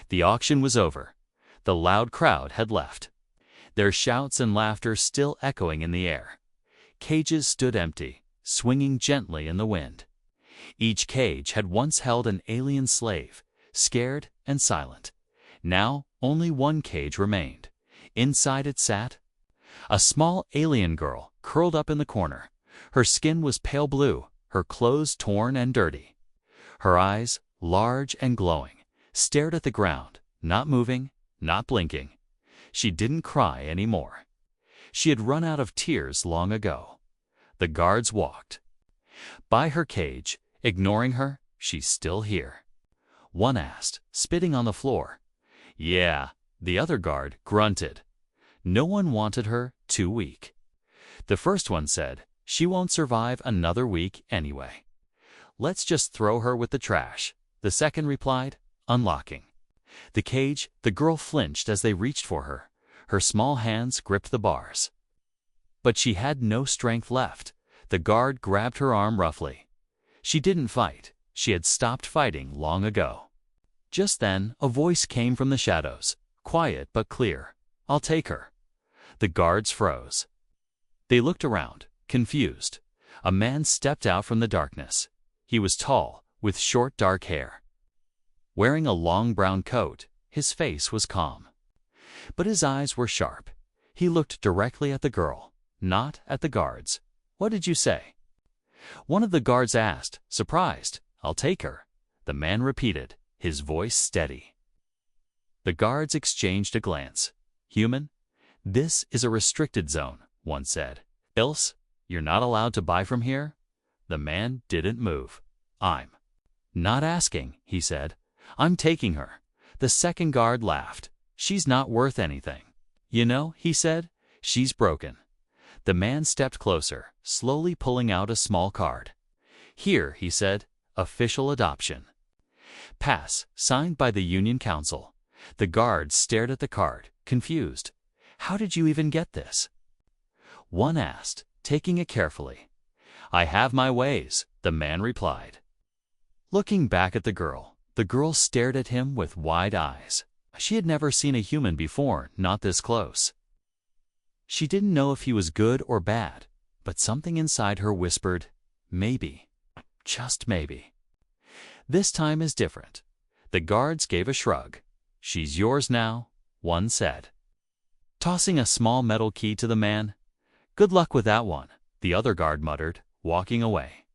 The auction was over. The loud crowd had left, their shouts and laughter still echoing in the air. Cages stood empty, swinging gently in the wind. Each cage had once held an alien slave, scared and silent. Now only one cage remained. Inside it sat a small alien girl, curled up in the corner. Her skin was pale blue, her clothes torn and dirty. Her eyes, large and glowing, stared at the ground, not moving, not blinking. She didn't cry anymore. She had run out of tears long ago. The guards walked by her cage, ignoring her. She's still here, one asked, spitting on the floor. Yeah, the other guard grunted. No one wanted her, too weak. The first one said, she won't survive another week anyway. Let's just throw her with the trash. The second replied, unlocking the cage. The girl flinched as they reached for her. Her small hands gripped the bars. But she had no strength left. The guard grabbed her arm roughly. She didn't fight. She had stopped fighting long ago. Just then, a voice came from the shadows, quiet but clear. I'll take her. The guards froze. They looked around, confused. A man stepped out from the darkness. He was tall, with short dark hair. Wearing a long brown coat, his face was calm. But his eyes were sharp. He looked directly at the girl, not at the guards. What did you say? One of the guards asked, surprised. I'll take her. The man repeated, his voice steady. The guards exchanged a glance. Human? This is a restricted zone, one said. Else, you're not allowed to buy from here? The man didn't move. I'm not asking, he said. I'm taking her. The second guard laughed. She's not worth anything. You know, he said, she's broken. The man stepped closer, slowly pulling out a small card. Here, he said, official adoption. Pass, signed by the Union Council. The guards stared at the card, confused. How did you even get this? One asked, taking it carefully. I have my ways, the man replied. Looking back at the girl stared at him with wide eyes. She had never seen a human before, not this close. She didn't know if he was good or bad, but something inside her whispered, maybe, just maybe. This time is different. The guards gave a shrug. She's yours now, one said. Tossing a small metal key to the man. Good luck with that one, the other guard muttered, walking away.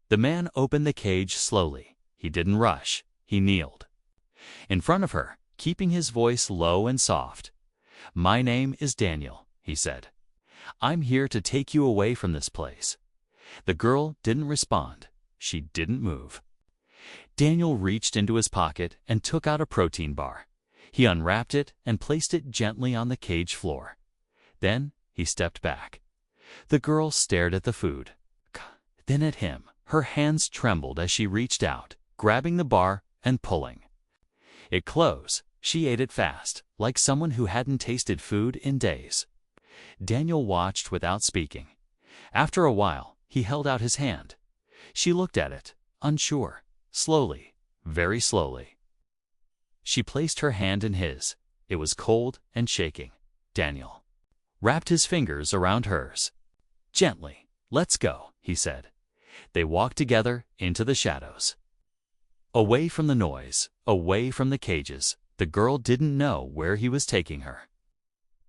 The man opened the cage slowly. He didn't rush. He kneeled in front of her, keeping his voice low and soft. My name is Daniel, he said. I'm here to take you away from this place. The girl didn't respond. She didn't move. Daniel reached into his pocket and took out a protein bar. He unwrapped it and placed it gently on the cage floor. Then he stepped back. The girl stared at the food, then at him. Her hands trembled as she reached out, grabbing the bar and pulling it close. She ate it fast, like someone who hadn't tasted food in days. Daniel watched without speaking. After a while, he held out his hand. She looked at it, unsure. Slowly, very slowly. She placed her hand in his. It was cold and shaking. Daniel wrapped his fingers around hers. Gently, let's go, he said. They walked together into the shadows. Away from the noise, away from the cages. The girl didn't know where he was taking her.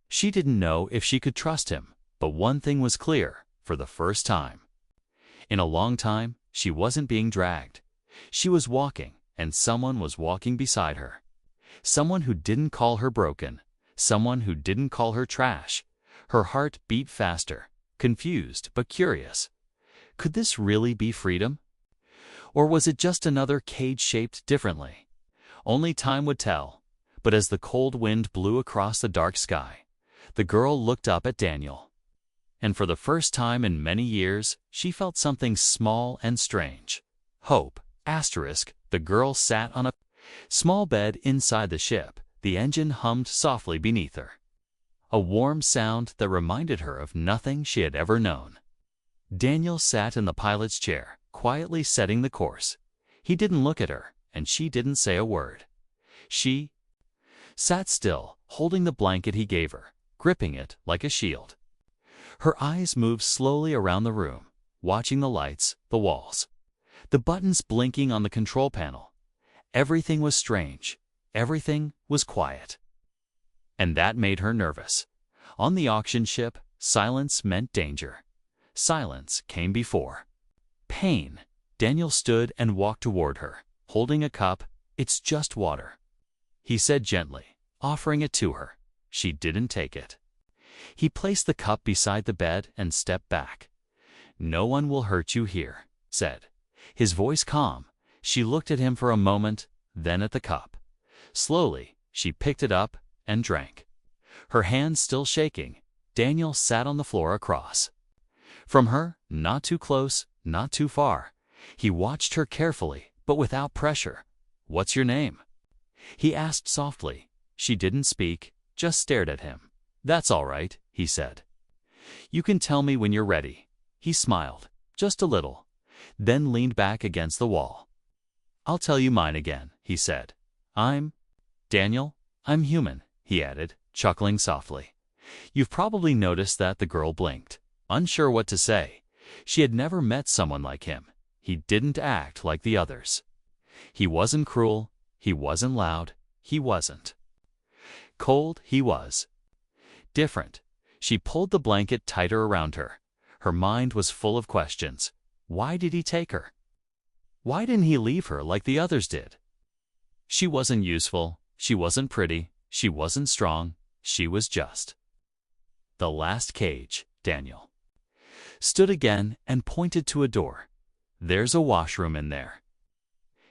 She didn't know if she could trust him, but one thing was clear, for the first time. In a long time, she wasn't being dragged. She was walking, and someone was walking beside her. Someone who didn't call her broken, someone who didn't call her trash. Her heart beat faster, confused but curious. Could this really be freedom? Or was it just another cage shaped differently? Only time would tell. But as the cold wind blew across the dark sky, the girl looked up at Daniel. And for the first time in many years, she felt something small and strange. Hope. The girl sat on a small bed inside the ship. The engine hummed softly beneath her. A warm sound that reminded her of nothing she had ever known. Daniel sat in the pilot's chair, quietly setting the course. He didn't look at her, and she didn't say a word. She sat still, holding the blanket he gave her, gripping it like a shield. Her eyes moved slowly around the room, watching the lights, the walls, the buttons blinking on the control panel. Everything was strange. Everything was quiet. And that made her nervous. On the auction ship, silence meant danger. Silence came before pain. Daniel stood and walked toward her, holding a cup. "It's just water," he said gently, offering it to her. She didn't take it. He placed the cup beside the bed and stepped back. "No one will hurt you here," said, his voice calm. She looked at him for a moment, then at the cup. Slowly, she picked it up and drank. Her hands still shaking, Daniel sat on the floor across from her, not too close, not too far. He watched her carefully, but without pressure. "What's your name?" he asked softly. She didn't speak, just stared at him. "That's all right," he said. "You can tell me when you're ready." He smiled, just a little, then leaned back against the wall. "I'll tell you mine again," he said. "I'm Daniel. I'm human," he added, chuckling softly. You've probably noticed that the girl blinked, unsure what to say. She had never met someone like him. He didn't act like the others. He wasn't cruel. He wasn't loud. He wasn't cold. He was different. She pulled the blanket tighter around her. Her mind was full of questions. Why did he take her? Why didn't he leave her like the others did? She wasn't useful. She wasn't pretty. She wasn't strong. She was just the last cage. Daniel stood again and pointed to a door. "There's a washroom in there,"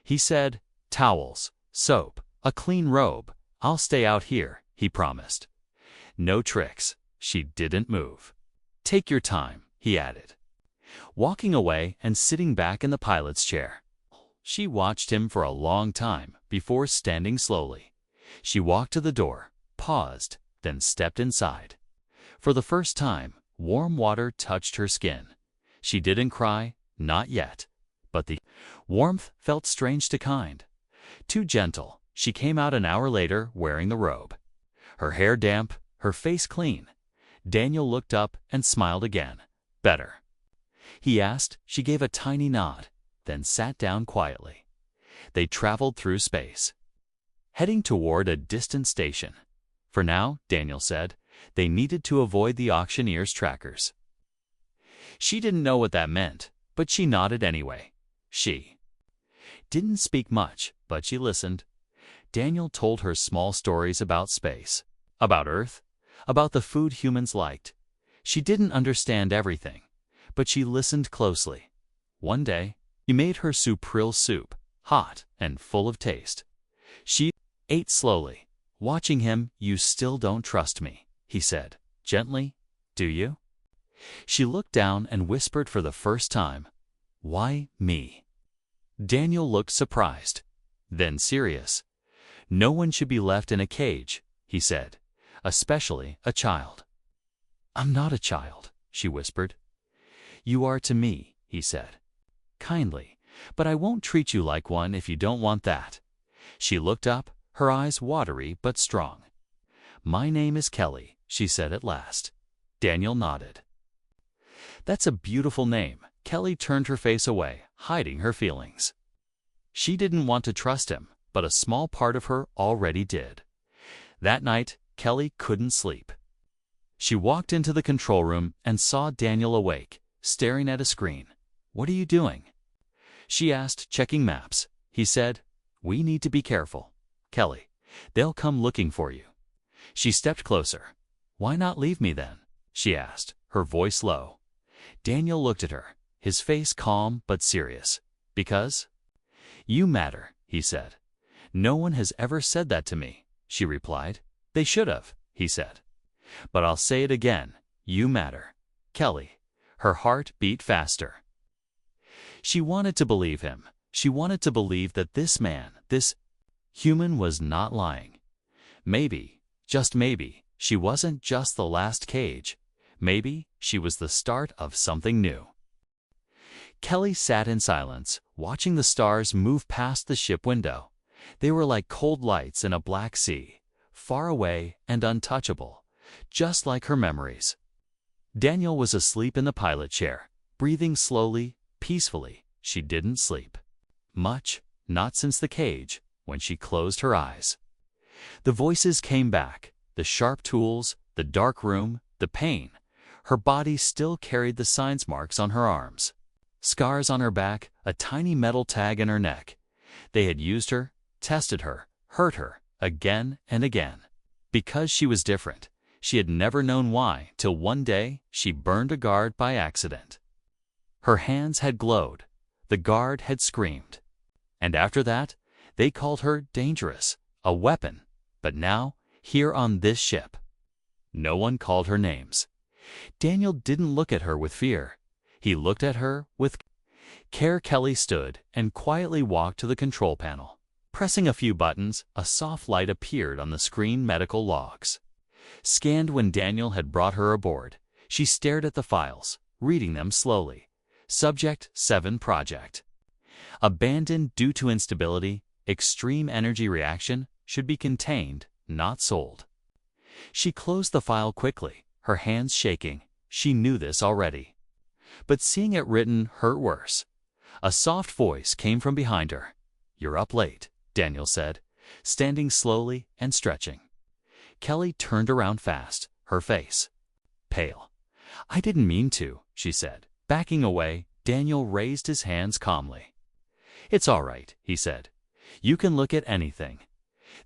he said. "Towels, soap, a clean robe. I'll stay out here," he promised. "No tricks." She didn't move. "Take your time," he added, walking away and sitting back in the pilot's chair. She watched him for a long time before standing slowly. She walked to the door, paused, then stepped inside. For the first time, warm water touched her skin. She didn't cry, not yet, but the warmth felt strange to kind, too gentle. She came out an hour later wearing the robe, her hair damp, her face clean. Daniel looked up and smiled again. "Better?" he asked. She gave a tiny nod, then sat down quietly. They traveled through space, heading toward a distant station. For now, Daniel said, they needed to avoid the auctioneer's trackers. She didn't know what that meant, but she nodded anyway. She didn't speak much, but she listened. Daniel told her small stories about space, about Earth, about the food humans liked. She didn't understand everything, but she listened closely. One day, he made her supril soup, hot and full of taste. She ate slowly, watching him. "You still don't trust me," he said, gently. "Do you?" She looked down and whispered for the first time, "Why me?" Daniel looked surprised, then serious. "No one should be left in a cage," he said, "especially a child." "I'm not a child," she whispered. "You are to me," he said, kindly, "but I won't treat you like one if you don't want that." She looked up, her eyes watery but strong. "My name is Kelly," she said at last. Daniel nodded. "That's a beautiful name." Kelly turned her face away, hiding her feelings. She didn't want to trust him, but a small part of her already did. That night, Kelly couldn't sleep. She walked into the control room and saw Daniel awake, staring at a screen. "What are you doing?" she asked, checking maps. He said, "We need to be careful, Kelly. They'll come looking for you." She stepped closer. "Why not leave me then?" she asked, her voice low. Daniel looked at her, his face calm but serious. "Because you matter," he said. "No one has ever said that to me," she replied. "They should have," he said. "But I'll say it again. You matter, Kelly." Her heart beat faster. She wanted to believe him. She wanted to believe that this man, this human, was not lying. Maybe, just maybe, she wasn't just the last cage. Maybe she was the start of something new. Kelly sat in silence, watching the stars move past the ship window. They were like cold lights in a black sea, far away and untouchable, just like her memories. Daniel was asleep in the pilot chair, breathing slowly, peacefully. She didn't sleep much, not since the cage, when she closed her eyes. The voices came back, the sharp tools, the dark room, the pain. Her body still carried the signs marks on her arms, scars on her back, a tiny metal tag in her neck. They had used her, tested her, hurt her, again and again. Because she was different, she had never known why, till one day she burned a guard by accident. Her hands had glowed, the guard had screamed. And after that, they called her dangerous, a weapon. But now, here on this ship, no one called her names. Daniel didn't look at her with fear. He looked at her with care. Kelly stood and quietly walked to the control panel. Pressing a few buttons, a soft light appeared on the screen. Medical logs. Scanned when Daniel had brought her aboard. She stared at the files, reading them slowly. Subject 7 Project. Abandoned due to instability, extreme energy reaction, should be contained, not sold. She closed the file quickly, her hands shaking. She knew this already. But seeing it written hurt worse. A soft voice came from behind her. "You're up late," Daniel said, standing slowly and stretching. Kelly turned around fast, her face pale. "I didn't mean to," she said. Backing away, Daniel raised his hands calmly. "It's all right," he said. "You can look at anything.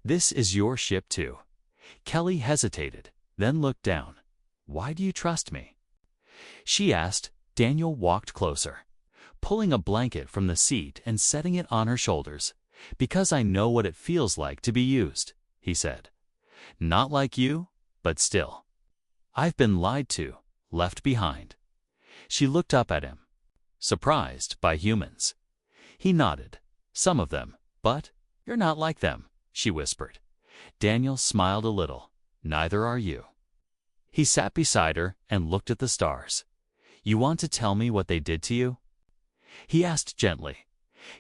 This is your ship too." Kelly hesitated, then looked down. "Why do you trust me?" she asked. Daniel walked closer, pulling a blanket from the seat and setting it on her shoulders. "Because I know what it feels like to be used," he said. "Not like you, but still. I've been lied to, left behind." She looked up at him, surprised by humans. He nodded. "Some of them, but you're not like them," she whispered. Daniel smiled a little. "Neither are you." He sat beside her and looked at the stars. "You want to tell me what they did to you?" he asked gently.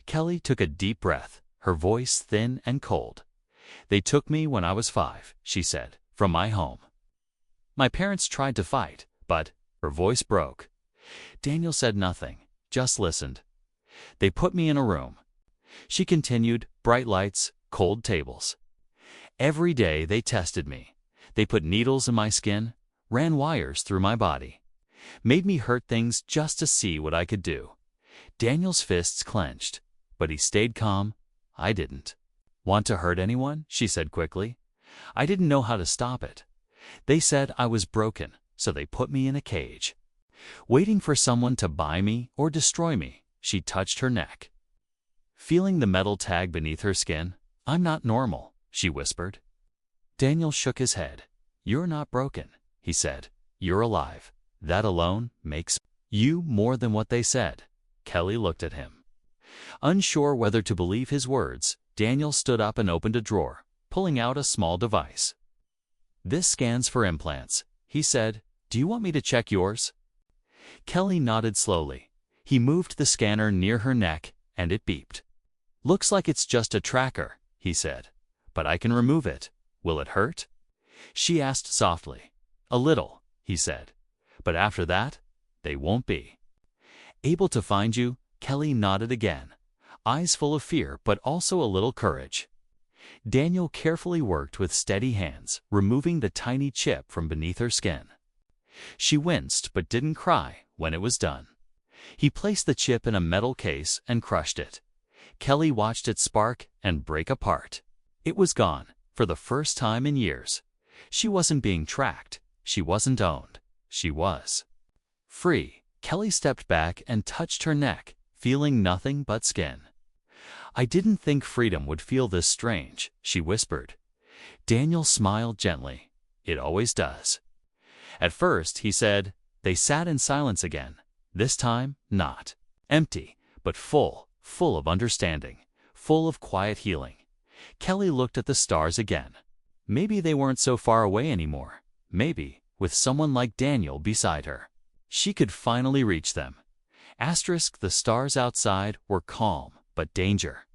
Kelly took a deep breath, her voice thin and cold. "They took me when I was 5, she said, "from my home. My parents tried to fight, but..." Her voice broke. Daniel said nothing, just listened. "They put me in a room," she continued, "bright lights, cold tables. Every day they tested me. They put needles in my skin, ran wires through my body, made me hurt things just to see what I could do." Daniel's fists clenched, but he stayed calm. "I didn't want to hurt anyone," she said quickly. "I didn't know how to stop it. They said I was broken, so they put me in a cage, waiting for someone to buy me or destroy me." She touched her neck, feeling the metal tag beneath her skin. "I'm not normal," she whispered. Daniel shook his head. "You're not broken," he said. "You're alive. That alone makes you more than what they said." Kelly looked at him, unsure whether to believe his words. Daniel stood up and opened a drawer, pulling out a small device. "This scans for implants," he said. "Do you want me to check yours?" Kelly nodded slowly. He moved the scanner near her neck, and it beeped. "Looks like it's just a tracker," he said. "But I can remove it. Will it hurt?" she asked softly. "A little," he said. "But after that, they won't be able to find you." Kelly nodded again, eyes full of fear but also a little courage. Daniel carefully worked with steady hands, removing the tiny chip from beneath her skin. She winced but didn't cry when it was done. He placed the chip in a metal case and crushed it. Kelly watched it spark and break apart. It was gone, for the first time in years. She wasn't being tracked. She wasn't owned. She was free. Kelly stepped back and touched her neck, feeling nothing but skin. "I didn't think freedom would feel this strange," she whispered. Daniel smiled gently. "It always does." At first, he said. They sat in silence again. This time, not empty, but full of understanding, full of quiet healing. Kelly looked at the stars again. Maybe they weren't so far away anymore. Maybe, with someone like Daniel beside her, she could finally reach them. The stars outside were calm, but danger.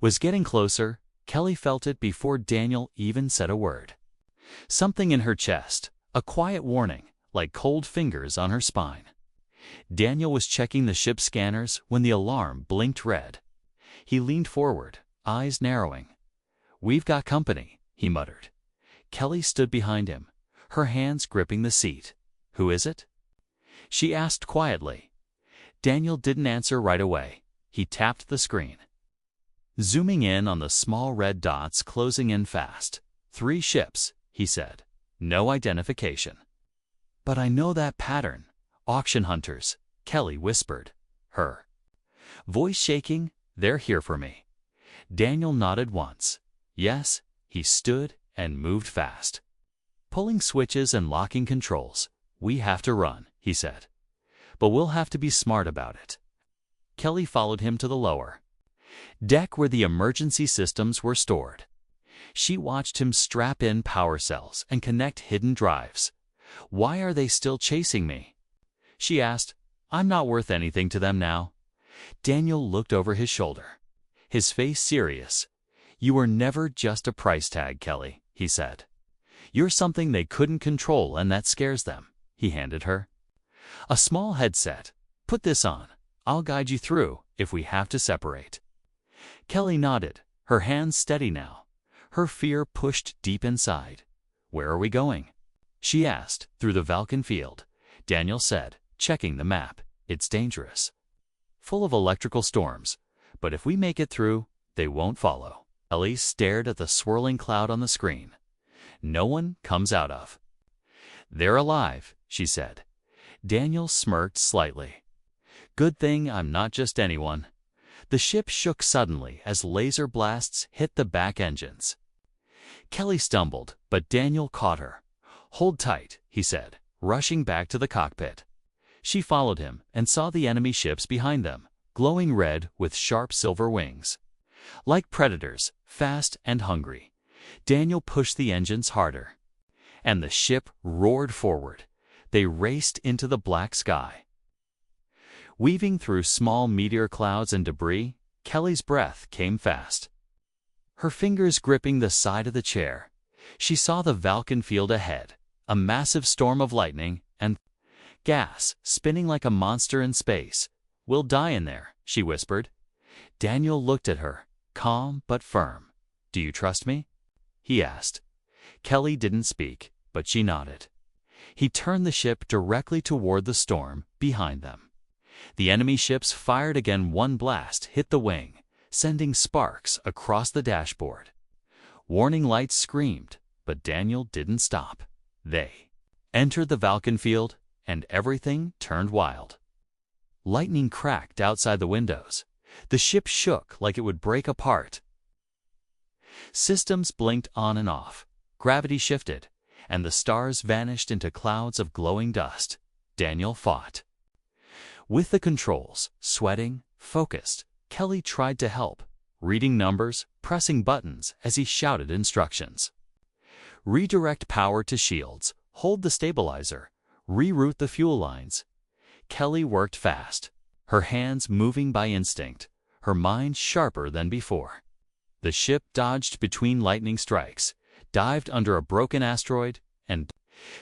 Was getting closer. Kelly felt it before Daniel even said a word. Something in her chest, a quiet warning, like cold fingers on her spine. Daniel was checking the ship's scanners when the alarm blinked red. He leaned forward, eyes narrowing. "We've got company," he muttered. Kelly stood behind him, her hands gripping the seat. "Who is it?" she asked quietly. Daniel didn't answer right away. He tapped the screen. Zooming in on the small red dots closing in fast. "3 ships," he said. "No identification." "But I know that pattern. Auction hunters," Kelly whispered. Her voice shaking. "They're here for me." Daniel nodded once. Yes, he stood and moved fast. Pulling switches and locking controls. "We have to run," he said. "But we'll have to be smart about it." Kelly followed him to the lower deck where the emergency systems were stored. She watched him strap in power cells and connect hidden drives. "Why are they still chasing me?" she asked. "I'm not worth anything to them now." Daniel looked over his shoulder, his face serious. "You were never just a price tag, Kelly," he said. "You're something they couldn't control, and that scares them." He handed her a small headset. "Put this on. I'll guide you through if we have to separate." Kelly nodded, her hands steady now. Her fear pushed deep inside. "Where are we going?" she asked. "Through the Vulcan field," Daniel said, checking the map. "It's dangerous. Full of electrical storms. But if we make it through, they won't follow." Ellie stared at the swirling cloud on the screen. "No one comes out of." "They're alive," she said. Daniel smirked slightly. "Good thing I'm not just anyone." The ship shook suddenly as laser blasts hit the back engines. Kelly stumbled, but Daniel caught her. "Hold tight," he said, rushing back to the cockpit. She followed him and saw the enemy ships behind them, glowing red with sharp silver wings. Like predators, fast and hungry. Daniel pushed the engines harder, and the ship roared forward. They raced into the black sky. Weaving through small meteor clouds and debris, Kelly's breath came fast. Her fingers gripping the side of the chair. She saw the Vulcan field ahead, a massive storm of lightning and gas spinning like a monster in space. "We'll die in there," she whispered. Daniel looked at her, calm but firm. "Do you trust me?" he asked. Kelly didn't speak, but she nodded. He turned the ship directly toward the storm behind them. The enemy ships fired again. One blast hit the wing, sending sparks across the dashboard. Warning lights screamed, but Daniel didn't stop. They entered the Vulcan field, and everything turned wild. Lightning cracked outside the windows. The ship shook like it would break apart. Systems blinked on and off. Gravity shifted, and the stars vanished into clouds of glowing dust. Daniel fought with the controls, sweating, focused. Kelly tried to help, reading numbers, pressing buttons as he shouted instructions. "Redirect power to shields, hold the stabilizer, reroute the fuel lines." Kelly worked fast, her hands moving by instinct, her mind sharper than before. The ship dodged between lightning strikes, dived under a broken asteroid, and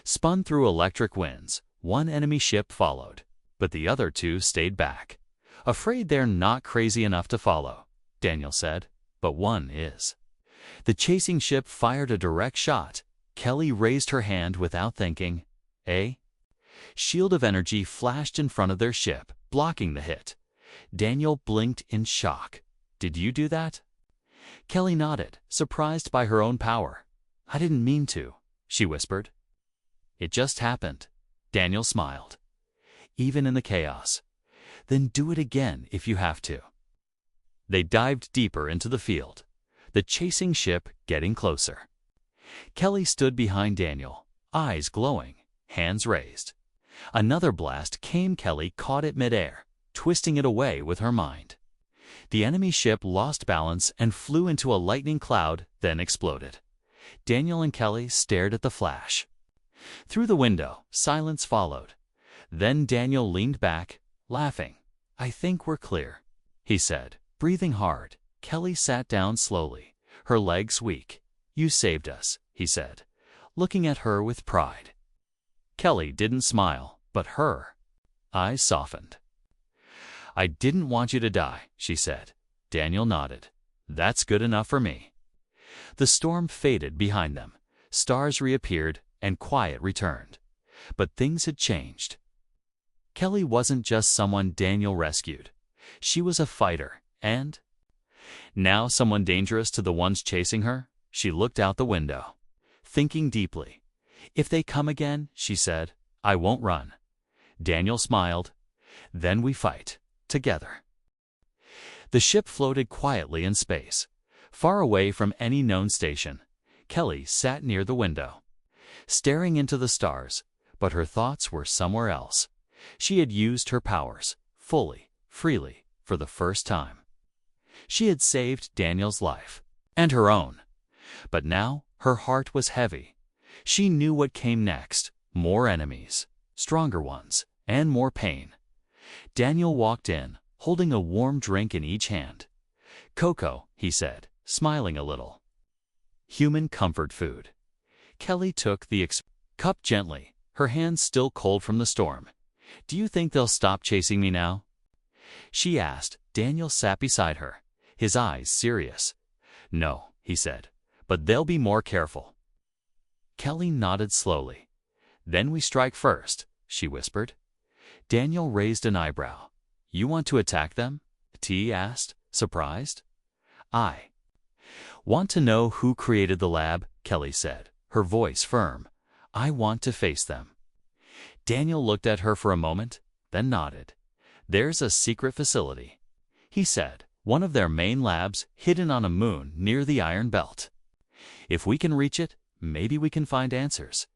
spun through electric winds. One enemy ship followed, but the other 2 stayed back. "Afraid they're not crazy enough to follow," Daniel said, "but one is." The chasing ship fired a direct shot. Kelly raised her hand without thinking. A shield of energy flashed in front of their ship, blocking the hit. Daniel blinked in shock. "Did you do that?" Kelly nodded, surprised by her own power. "I didn't mean to," she whispered. "It just happened." Daniel smiled. "Even in the chaos." "Then do it again if you have to." They dived deeper into the field, the chasing ship getting closer. Kelly stood behind Daniel, eyes glowing, hands raised. Another blast came. Kelly caught it midair, twisting it away with her mind. The enemy ship lost balance and flew into a lightning cloud, then exploded. Daniel and Kelly stared at the flash. Through the window, silence followed. Then Daniel leaned back, laughing. "I think we're clear," he said, breathing hard. Kelly sat down slowly, her legs weak. "You saved us," he said, looking at her with pride. Kelly didn't smile, but her eyes softened. "I didn't want you to die," she said. Daniel nodded. "That's good enough for me." The storm faded behind them. Stars reappeared, and quiet returned. But things had changed. Kelly wasn't just someone Daniel rescued. She was a fighter, and now someone dangerous to the ones chasing her. She looked out the window, thinking deeply. "If they come again," she said, "I won't run." Daniel smiled. "Then we fight, together." The ship floated quietly in space, far away from any known station. Kelly sat near the window, staring into the stars, but her thoughts were somewhere else. She had used her powers, fully, freely, for the first time. She had saved Daniel's life, and her own. But now her heart was heavy. She knew what came next: more enemies, stronger ones, and more pain. Daniel walked in, holding a warm drink in each hand. "Cocoa," he said, smiling a little. "Human comfort food." Kelly took the cup gently, her hands still cold from the storm. "Do you think they'll stop chasing me now?" she asked. Daniel sat beside her, his eyes serious. "No," he said, "but they'll be more careful." Kelly nodded slowly. "Then we strike first," she whispered. Daniel raised an eyebrow. "You want to attack them?" T asked, surprised. "I want to know who created the lab," Kelly said, her voice firm. "I want to face them." Daniel looked at her for a moment, then nodded. "There's a secret facility," he said, "one of their main labs hidden on a moon near the Iron Belt. If we can reach it, maybe we can find answers."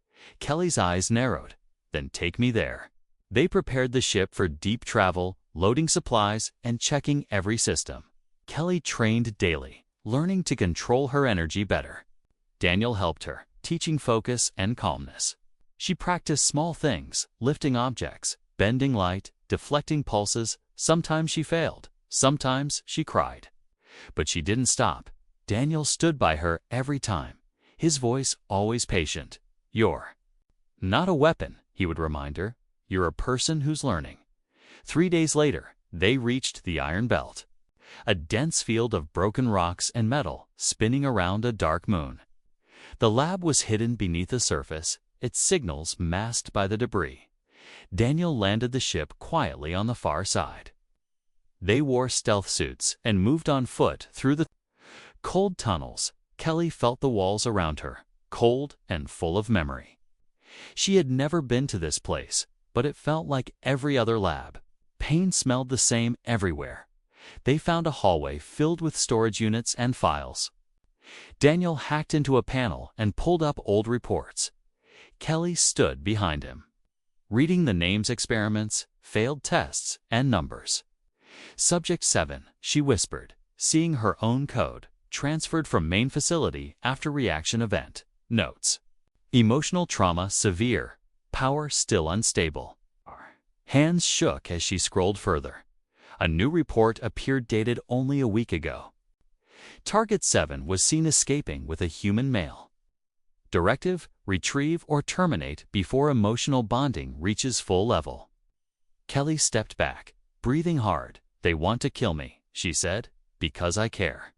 Kelly's eyes narrowed. "Then take me there." They prepared the ship for deep travel, loading supplies and checking every system. Kelly trained daily, learning to control her energy better. Daniel helped her, teaching focus and calmness. She practiced small things, lifting objects, bending light, deflecting pulses. Sometimes she failed, sometimes she cried. But she didn't stop. Daniel stood by her every time, his voice always patient. "You're not a weapon," he would remind her. "You're a person who's learning." 3 days later, they reached the Iron Belt, a dense field of broken rocks and metal spinning around a dark moon. The lab was hidden beneath the surface, its signals masked by the debris. Daniel landed the ship quietly on the far side. They wore stealth suits and moved on foot through the cold tunnels. Kelly felt the walls around her, cold and full of memory. She had never been to this place, but it felt like every other lab. Pain smelled the same everywhere. They found a hallway filled with storage units and files. Daniel hacked into a panel and pulled up old reports. Kelly stood behind him, reading the names, experiments, failed tests, and numbers. "Subject 7, she whispered, seeing her own code, transferred from main facility after reaction event. Notes: emotional trauma severe, power still unstable." Hands shook as she scrolled further. A new report appeared dated only a week ago. Target 7 was seen escaping with a human male. Directive: retrieve or terminate before emotional bonding reaches full level. Kelly stepped back, breathing hard. "They want to kill me," she said, "because I care."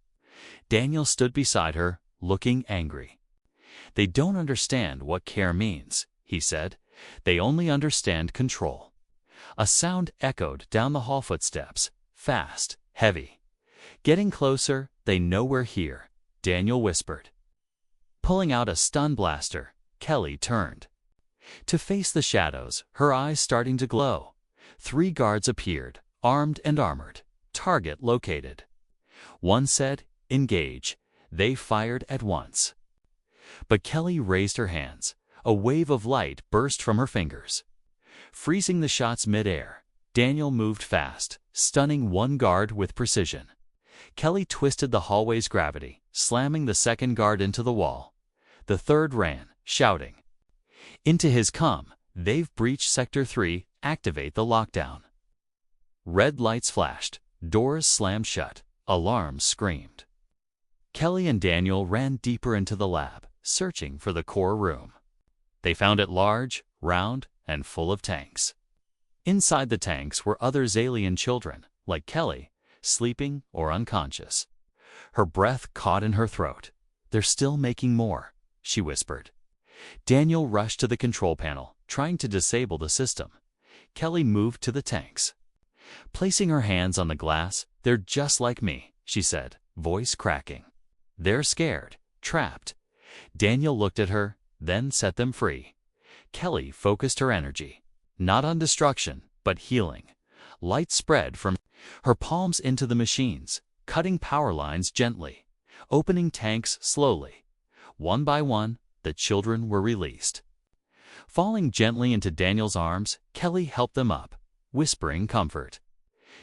Daniel stood beside her, looking angry. "They don't understand what care means," he said. "They only understand control." A sound echoed down the hall, footsteps, fast, heavy. "Getting closer, they know we're here," Daniel whispered. Pulling out a stun blaster, Kelly turned to face the shadows, her eyes starting to glow. 3 guards appeared, armed and armored. Target located. One said, "Engage." They fired at once. But Kelly raised her hands. A wave of light burst from her fingers, freezing the shots mid-air. Daniel moved fast, stunning one guard with precision. Kelly twisted the hallway's gravity, slamming the second guard into the wall. The third ran, shouting into his comm, "They've breached Sector 3, activate the lockdown." Red lights flashed, doors slammed shut. Alarms screamed. Kelly and Daniel ran deeper into the lab, searching for the core room. They found it large, round, and full of tanks. Inside the tanks were other alien children, like Kelly, sleeping or unconscious. Her breath caught in her throat. "They're still making more," she whispered. Daniel rushed to the control panel, trying to disable the system. Kelly moved to the tanks. Placing her hands on the glass, "They're just like me," she said, voice cracking. "They're scared, trapped." Daniel looked at her, then set them free. Kelly focused her energy, not on destruction, but healing. Light spread from her palms into the machines, cutting power lines gently, opening tanks slowly. One by one, the children were released. Falling gently into Daniel's arms, Kelly helped them up, whispering comfort.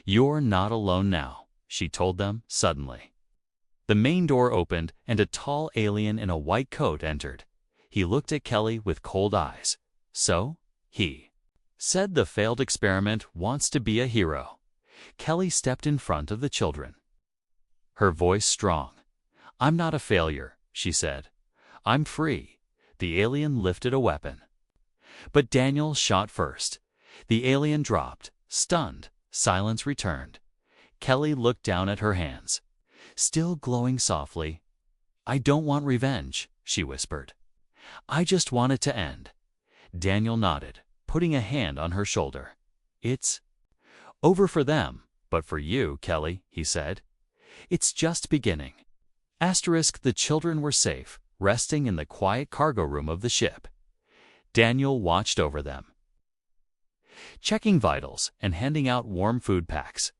"You're not alone now," she told them suddenly. The main door opened and a tall alien in a white coat entered. He looked at Kelly with cold eyes. "So?" he said. "The failed experiment wants to be a hero." Kelly stepped in front of the children, her voice strong. "I'm not a failure," she said. "I'm free." The alien lifted a weapon. But Daniel shot first. The alien dropped, stunned. Silence returned. Kelly looked down at her hands, still glowing softly. "I don't want revenge," she whispered. "I just want it to end." Daniel nodded, putting a hand on her shoulder. "It's over for them, but for you, Kelly," he said. "It's just beginning." The children were safe, resting in the quiet cargo room of the ship. Daniel watched over them, checking vitals and handing out warm food packs.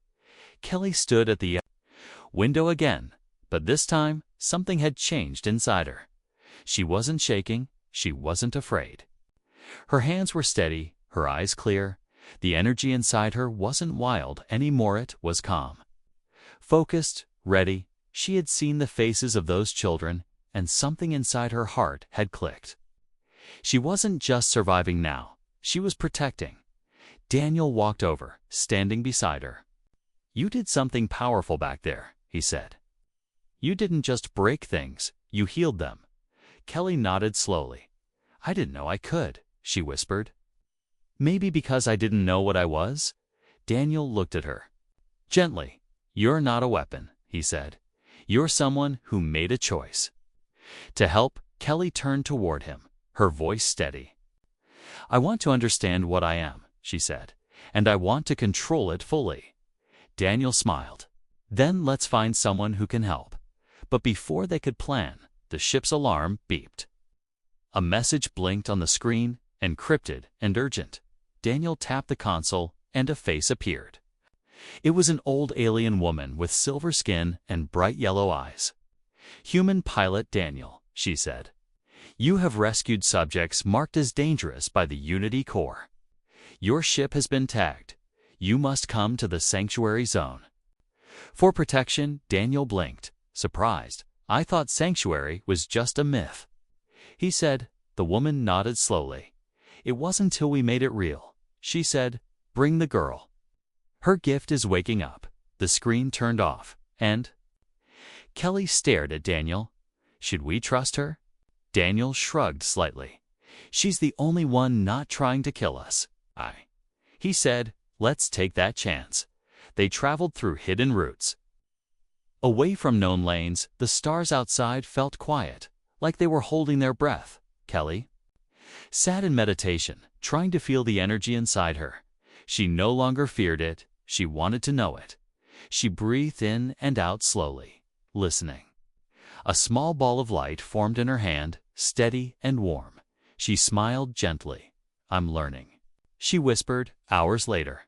Kelly stood at the window again, but this time something had changed inside her. She wasn't shaking, she wasn't afraid. Her hands were steady, her eyes clear. The energy inside her wasn't wild anymore, it was calm. Focused, ready, she had seen the faces of those children, and something inside her heart had clicked. She wasn't just surviving now, she was protecting. Daniel walked over, standing beside her. "You did something powerful back there," he said. "You didn't just break things, you healed them." Kelly nodded slowly. "I didn't know I could," she whispered. "Maybe because I didn't know what I was?" Daniel looked at her. Gently. "You're not a weapon," he said. "You're someone who made a choice." To help, Kelly turned toward him, her voice steady. "I want to understand what I am," she said, "and I want to control it fully." Daniel smiled. "Then let's find someone who can help." But before they could plan, the ship's alarm beeped. A message blinked on the screen, encrypted and urgent. Daniel tapped the console, and a face appeared. It was an old alien woman with silver skin and bright yellow eyes. "Human pilot Daniel," she said. "You have rescued subjects marked as dangerous by the Unity Core. Your ship has been tagged. You must come to the Sanctuary Zone." For protection, Daniel blinked, surprised. "I thought Sanctuary was just a myth." He said. The woman nodded slowly. "It wasn't until we made it real." She said, "Bring the girl." "Her gift is waking up." The screen turned off, and Kelly stared at Daniel. "Should we trust her?" Daniel shrugged slightly. "She's the only one not trying to kill us." He said, "Let's take that chance." They traveled through hidden routes. Away from known lanes, the stars outside felt quiet, like they were holding their breath. Kelly sat in meditation, trying to feel the energy inside her. She no longer feared it, she wanted to know it. She breathed in and out slowly, listening. A small ball of light formed in her hand, steady and warm. She smiled gently. "I'm learning," she whispered. Hours later,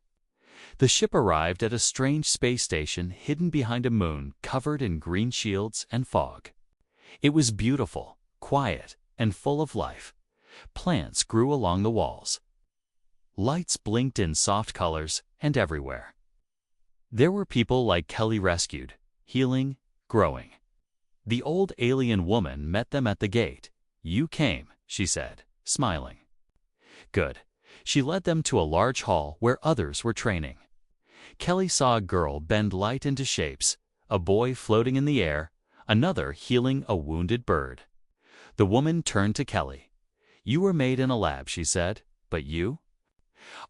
the ship arrived at a strange space station hidden behind a moon covered in green shields and fog. It was beautiful, quiet, and full of life. Plants grew along the walls. Lights blinked in soft colors, and everywhere there were people like Kelly rescued, healing, growing. The old alien woman met them at the gate. "You came," she said, smiling. "Good." She led them to a large hall where others were training. Kelly saw a girl bend light into shapes, a boy floating in the air, another healing a wounded bird. The woman turned to Kelly. "You were made in a lab," she said, "but you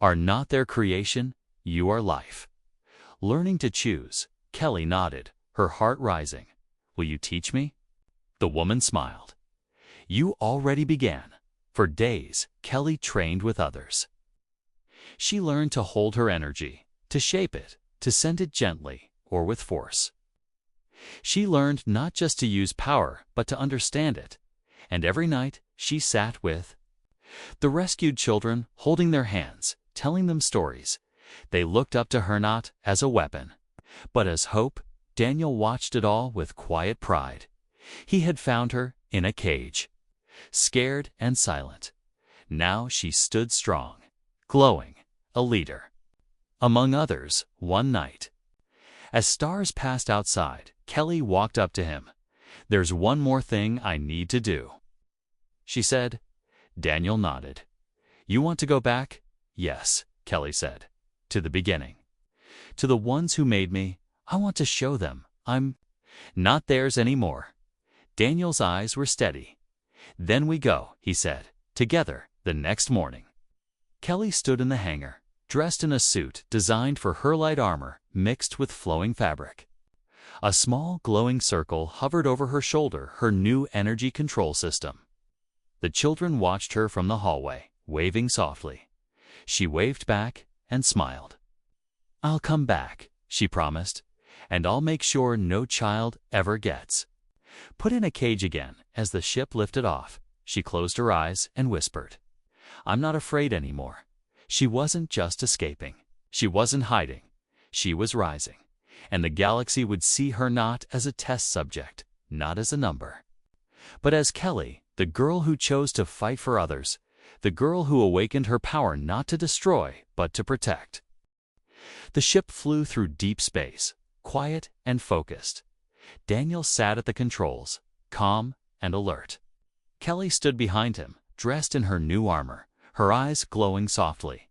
are not their creation, you are life." Learning to choose, Kelly nodded, her heart rising. "Will you teach me?" The woman smiled. "You already began." For days, Kelly trained with others. She learned to hold her energy, to shape it, to send it gently or with force. She learned not just to use power, but to understand it. And every night, she sat with the rescued children, holding their hands, telling them stories. They looked up to her not as a weapon, but as hope. Daniel watched it all with quiet pride. He had found her in a cage, scared and silent. Now she stood strong, glowing, a leader. Among others, one night, as stars passed outside, Kelly walked up to him. "There's one more thing I need to do," she said. Daniel nodded. "You want to go back?" "Yes," Kelly said. "To the beginning. To the ones who made me. I want to show them I'm not theirs anymore." Daniel's eyes were steady. "Then we go," he said, "together the next morning." Kelly stood in the hangar, dressed in a suit designed for her light armor mixed with flowing fabric. A small glowing circle hovered over her shoulder, her new energy control system. The children watched her from the hallway, waving softly. She waved back and smiled. "I'll come back," she promised, "and I'll make sure no child ever gets put in a cage again." As the ship lifted off, she closed her eyes and whispered, "I'm not afraid anymore." She wasn't just escaping. She wasn't hiding. She was rising. And the galaxy would see her not as a test subject, not as a number, but as Kelly, the girl who chose to fight for others, the girl who awakened her power not to destroy, but to protect. The ship flew through deep space, quiet and focused. Daniel sat at the controls, calm and alert. Kelly stood behind him, dressed in her new armor, her eyes glowing softly.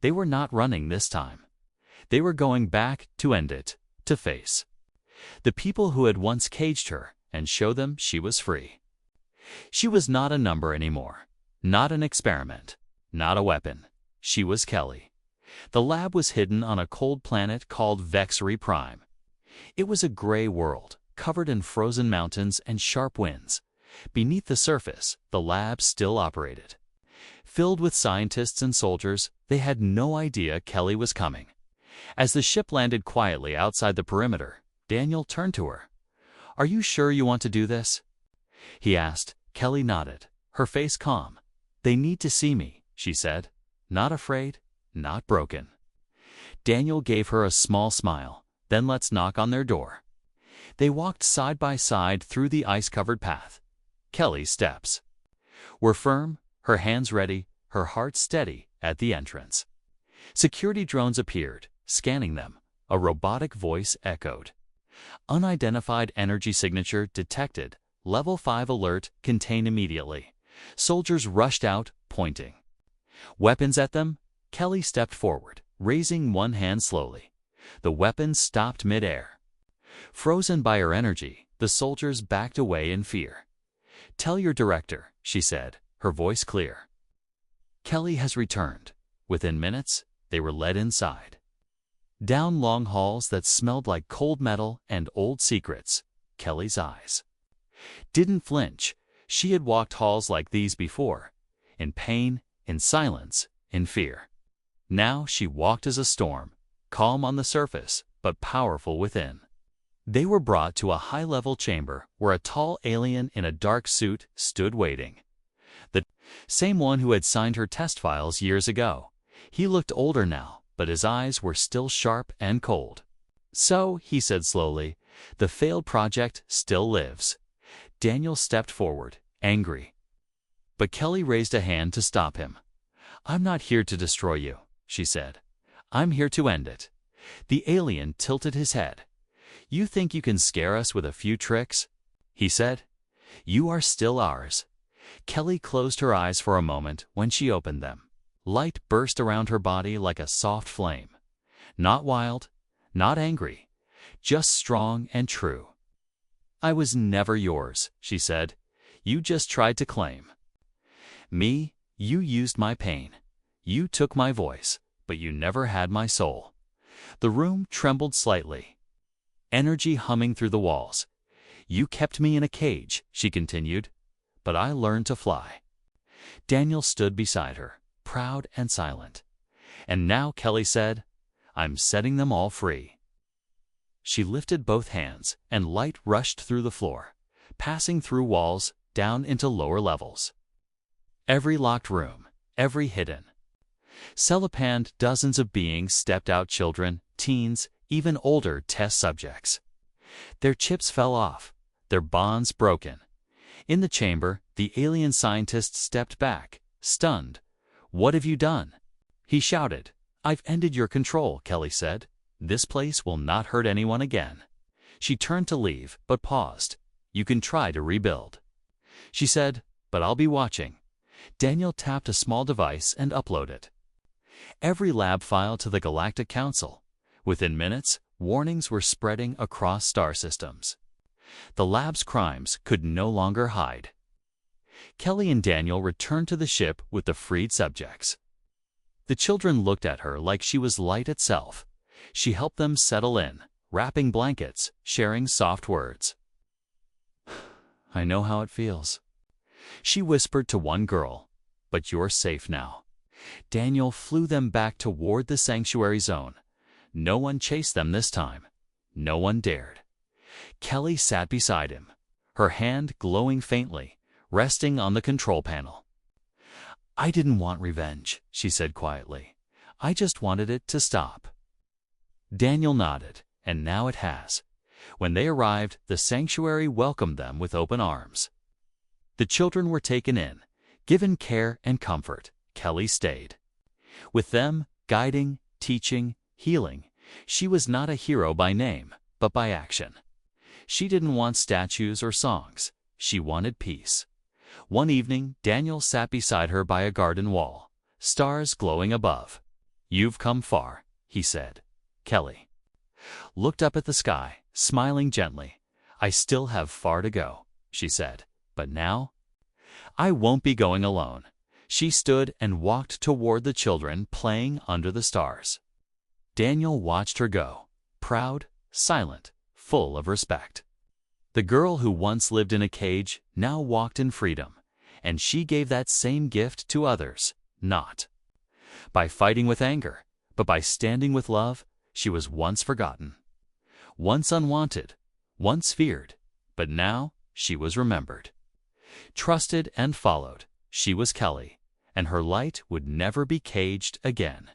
They were not running this time. They were going back to end it, to face the people who had once caged her and show them she was free. She was not a number anymore, not an experiment, not a weapon. She was Kelly. The lab was hidden on a cold planet called Vexary Prime. It was a gray world, covered in frozen mountains and sharp winds. Beneath the surface, the lab still operated. Filled with scientists and soldiers, they had no idea Kelly was coming. As the ship landed quietly outside the perimeter, Daniel turned to her. "Are you sure you want to do this?" he asked. Kelly nodded, her face calm. "They need to see me," she said. "Not afraid, not broken." Daniel gave her a small smile. "Then let's knock on their door." They walked side by side through the ice-covered path. Kelly's steps were firm, her hands ready, her heart steady at the entrance. Security drones appeared, scanning them. A robotic voice echoed. "Unidentified energy signature detected. Level 5 alert, contain immediately." Soldiers rushed out, pointing weapons at them. Kelly stepped forward, raising one hand slowly. The weapon stopped mid-air. Frozen by her energy, the soldiers backed away in fear. "Tell your director," she said, her voice clear. Kelly has returned. Within minutes, they were led inside. Down long halls that smelled like cold metal and old secrets. Kelly's eyes didn't flinch. She had walked halls like these before, in pain, in silence, in fear. Now she walked as a storm, calm on the surface, but powerful within. They were brought to a high-level chamber where a tall alien in a dark suit stood waiting. The same one who had signed her test files years ago. He looked older now, but his eyes were still sharp and cold. "So," he said slowly, "the failed project still lives." Daniel stepped forward, angry. But Kelly raised a hand to stop him. "I'm not here to destroy you," she said. "I'm here to end it." The alien tilted his head. "You think you can scare us with a few tricks?" he said. "You are still ours." Kelly closed her eyes for a moment. When she opened them, light burst around her body like a soft flame. Not wild, not angry, just strong and true. "I was never yours," she said. "You just tried to claim me. You used my pain. You took my voice, but you never had my soul." The room trembled slightly, energy humming through the walls. "You kept me in a cage," she continued, "but I learned to fly." Daniel stood beside her, proud and silent. "And now," Kelly said, "I'm setting them all free." She lifted both hands, and light rushed through the floor, passing through walls, down into lower levels. Every locked room, every hidden cellar panned, dozens of beings stepped out, children, teens, even older test subjects. Their chips fell off, their bonds broken. In the chamber, the alien scientist stepped back, stunned. "What have you done?" he shouted. "I've ended your control," Kelly said. "This place will not hurt anyone again." She turned to leave, but paused. "You can try to rebuild," she said, "but I'll be watching." Daniel tapped a small device and uploaded every lab file to the Galactic Council. Within minutes, warnings were spreading across star systems. The lab's crimes could no longer hide. Kelly and Daniel returned to the ship with the freed subjects. The children looked at her like she was light itself. She helped them settle in, wrapping blankets, sharing soft words. "I know how it feels," she whispered to one girl, "but you're safe now." Daniel flew them back toward the sanctuary zone. No one chased them this time. No one dared. Kelly sat beside him, her hand glowing faintly, resting on the control panel. "I didn't want revenge," she said quietly. "I just wanted it to stop." Daniel nodded, "And now it has." When they arrived, the sanctuary welcomed them with open arms. The children were taken in, given care and comfort. Kelly stayed with them, guiding, teaching, healing. She was not a hero by name, but by action. She didn't want statues or songs. She wanted peace. One evening, Daniel sat beside her by a garden wall, stars glowing above. "You've come far," he said. Kelly looked up at the sky, smiling gently. "I still have far to go," she said, "but now I won't be going alone." She stood and walked toward the children playing under the stars. Daniel watched her go, proud, silent, full of respect. The girl who once lived in a cage now walked in freedom, and she gave that same gift to others, not by fighting with anger, but by standing with love. She was once forgotten, once unwanted, once feared, but now she was remembered. Trusted and followed, she was Kelly, and her light would never be caged again.